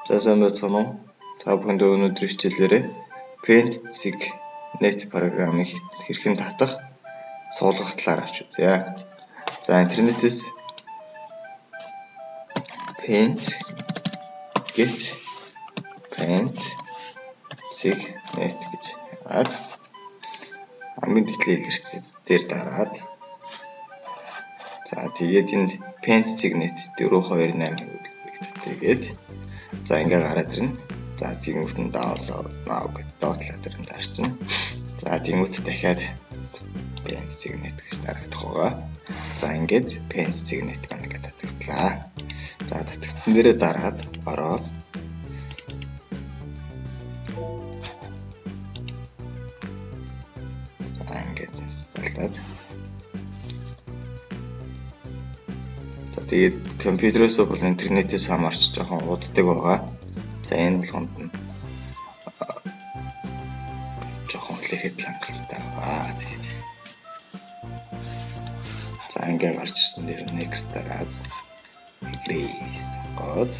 За сайн байцгаана уу? Та бүхэнд өнөөдрийн хичээлээрээ Paint.net програмыг хэрхэн татах суулгах талаар авч үзье. За интернетээс Paint.net гэж хараад хамгийн дээдлийн илэрчил дээр дараад за тэгээд энд Paint.net 428 тэгээд за ингээ гараад ирнэ. За тэгмүүд нь download now гэдэг доотлоо дээр нь дарчихна. За тэгмүүд дахиад Paint.net гэж дарагдах байгаа. За ингээд Paint.net ингээд татагдлаа. За татагдсан дээрээ дараад ороод за ингээд инсталлаад за тэгээд компьютерээс бол интернетээс хамаарч жоохон уддаг байгаа. За энэ болгонд нь жоохон лэхэд хангалттай байгаа. За ингээ гарч ирсэн дээр next дараад agree гоод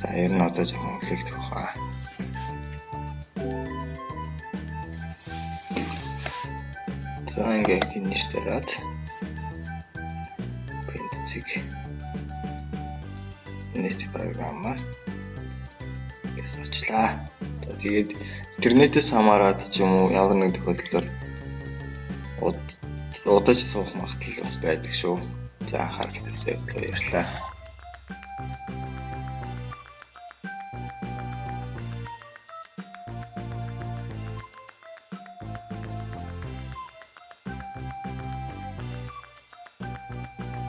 за ер нь одоо жоохон лэгдэх байгаа. За ингээ finish дараад Paint.net програм маань ясачлаа. За тэгээд интернетээс хамаарат ч юм уу ямар нэг тохиолдолд удаж суух магадлал бас байдаг шүү. За анхаарал тавьсан баярлалаа.